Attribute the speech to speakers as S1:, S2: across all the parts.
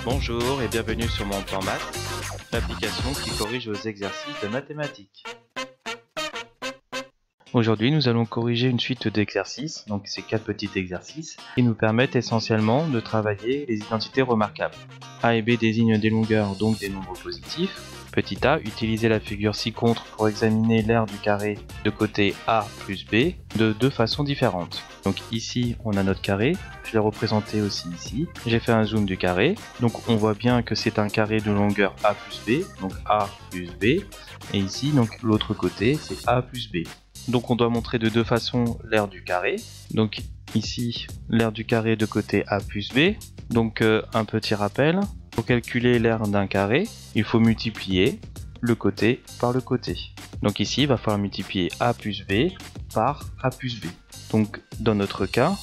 S1: Bonjour et bienvenue sur mon plan maths, l'application qui corrige vos exercices de mathématiques. Aujourd'hui, nous allons corriger une suite d'exercices, donc ces 4 petits exercices, qui nous permettent essentiellement de travailler les identités remarquables. A et B désignent des longueurs, donc des nombres positifs. Petit a, utilisez la figure ci-contre pour examiner l'aire du carré de côté A plus B de deux façons différentes. Donc ici, on a notre carré, je l'ai représenté aussi ici. J'ai fait un zoom du carré, donc on voit bien que c'est un carré de longueur A plus B, donc A plus B. Et ici, donc l'autre côté, c'est A plus B. Donc on doit montrer de deux façons l'aire du carré. Donc ici, l'aire du carré de côté A plus B. Donc un petit rappel, pour calculer l'aire d'un carré, il faut multiplier le côté par le côté. Donc ici, il va falloir multiplier A plus B par A plus B. Donc dans notre cas,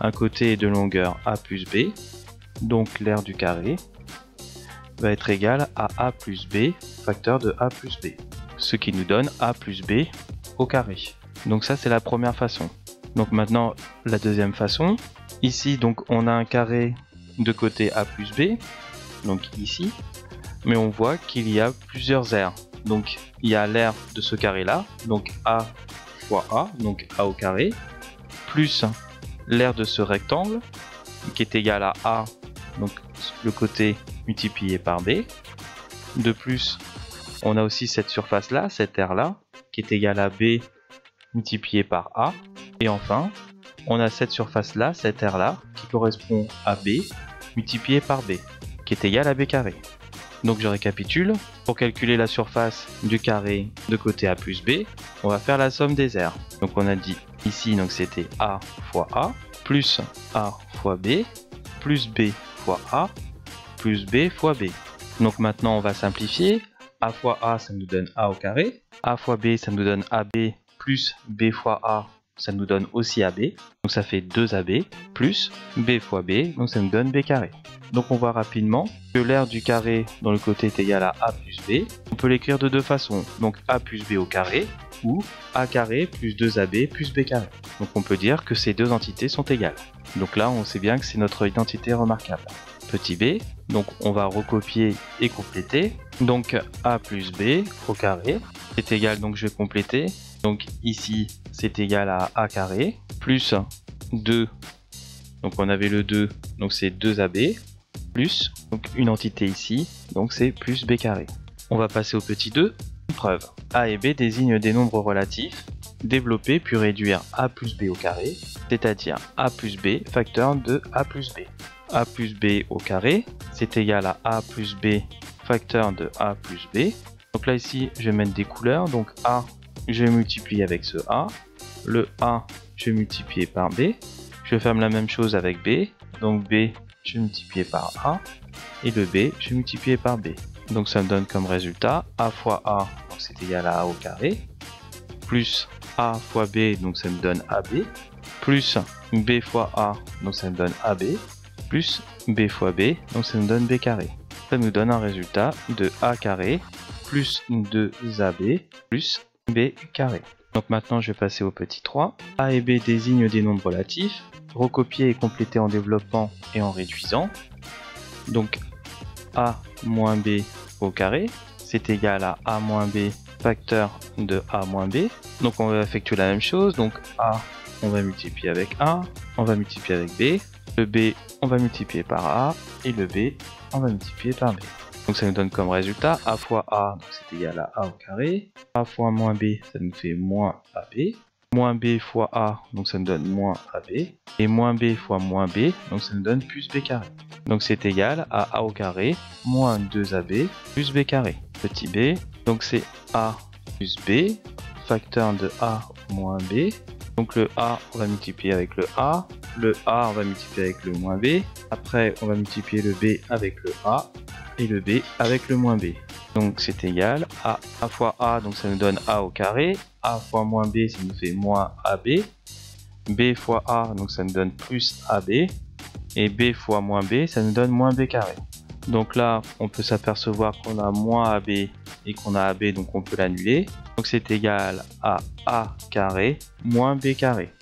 S1: un côté est de longueur A plus B, donc l'aire du carré va être égal à A plus B, facteur de A plus B. Ce qui nous donne A plus B au carré. Donc ça c'est la première façon. Donc maintenant la deuxième façon. Ici donc on a un carré de côté A plus B, donc ici, mais on voit qu'il y a plusieurs aires. Donc il y a l'aire de ce carré là, donc A fois A, donc A au carré, plus l'aire de ce rectangle qui est égal à A, donc le côté multiplié par B. De plus, on a aussi cette surface là, cette aire là, qui est égale à B multiplié par A. Et enfin, on a cette surface là, cette aire là, qui correspond à B multiplié par B, qui est égal à B carré. Donc je récapitule, pour calculer la surface du carré de côté A plus B, on va faire la somme des aires. Donc on a dit ici, donc c'était A fois A, plus A fois B, plus B fois A, plus B fois B. Donc maintenant on va simplifier. A fois A, ça nous donne A au carré. A fois B, ça nous donne AB, plus B fois A, ça nous donne aussi AB. Donc ça fait 2AB, plus B fois B, donc ça nous donne B carré. Donc on voit rapidement que l'aire du carré dans le côté est égal à A plus B. On peut l'écrire de deux façons. Donc A plus B au carré, ou A carré plus 2AB plus B carré. Donc on peut dire que ces deux entités sont égales. Donc là on sait bien que c'est notre identité remarquable. Petit b, donc on va recopier et compléter. Donc A plus B au carré est égal, donc je vais compléter. Donc ici c'est égal à A carré plus 2, donc on avait le 2, donc c'est 2AB, plus donc une entité ici, donc c'est plus B carré. On va passer au petit 2. Preuve. A et B désignent des nombres relatifs. Développer puis réduire A plus B au carré, c'est-à-dire A plus B facteur de A plus B. A plus B au carré, c'est égal à A plus B facteur de A plus B. Donc là ici, je vais mettre des couleurs. Donc A, je vais multiplier avec ce A. Le A, je vais multiplier par B. Je vais faire la même chose avec B. Donc B, je vais multiplier par A. Et le B, je vais multiplier par B. Donc ça me donne comme résultat A fois A, donc c'est égal à A au carré. Plus A fois B, donc ça me donne AB. Plus B fois A, donc ça me donne AB. Plus B fois B, donc ça nous donne B carré. Ça nous donne un résultat de A carré plus 2AB plus B carré. Donc maintenant je vais passer au petit 3. A et B désignent des nombres relatifs. Recopier et compléter en développant et en réduisant. Donc A moins B au carré, c'est égal à A moins B facteur de A moins B. Donc on va effectuer la même chose. Donc A, on va multiplier avec A, on va multiplier avec B. Le B, on va multiplier par A, et le B, on va multiplier par B. Donc ça nous donne comme résultat A fois A, donc c'est égal à A au carré. A fois moins B, ça nous fait moins AB. Moins B fois A, donc ça nous donne moins AB. Et moins B fois moins B, donc ça nous donne plus B carré. Donc c'est égal à A au carré moins 2AB plus B carré. Petit b, donc c'est A plus B, facteur de A moins B. Donc le A, on va multiplier avec le A on va multiplier avec le moins B, après on va multiplier le B avec le A, et le B avec le moins B. Donc c'est égal à A fois A, donc ça nous donne A au carré, A fois moins B, ça nous fait moins AB, B fois A, donc ça nous donne plus AB, et B fois moins B, ça nous donne moins B carré. Donc là, on peut s'apercevoir qu'on a moins AB et qu'on a AB, donc on peut l'annuler. Donc c'est égal à A carré moins B carré.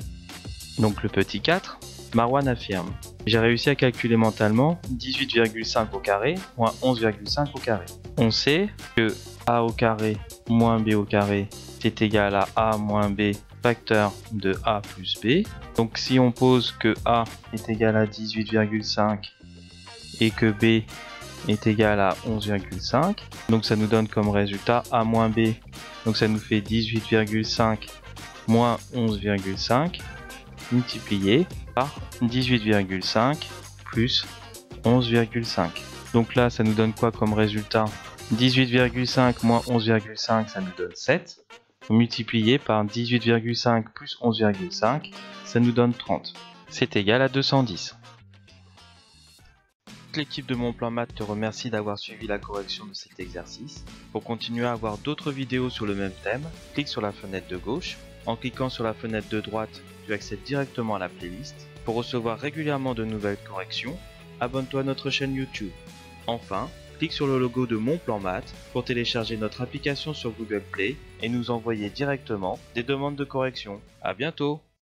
S1: Donc le petit 4, Marwan affirme: j'ai réussi à calculer mentalement 18,5 au carré moins 11,5 au carré. On sait que a au carré moins b au carré c'est égal à a moins b facteur de a plus b. Donc si on pose que a est égal à 18,5 et que b est égal à 11,5, donc ça nous donne comme résultat a moins b, donc ça nous fait 18,5 moins 11,5 multiplié par 18,5 plus 11,5. Donc là ça nous donne quoi comme résultat? 18,5 moins 11,5 ça nous donne 7, multiplié par 18,5 plus 11,5 ça nous donne 30. C'est égal à 210. L'équipe de Mon Plan Maths te remercie d'avoir suivi la correction de cet exercice. Pour continuer à voir d'autres vidéos sur le même thème, clique sur la fenêtre de gauche. En cliquant sur la fenêtre de droite, tu accèdes directement à la playlist. Pour recevoir régulièrement de nouvelles corrections, abonne-toi à notre chaîne YouTube. Enfin, clique sur le logo de Mon Plan Maths pour télécharger notre application sur Google Play et nous envoyer directement des demandes de correction. À bientôt!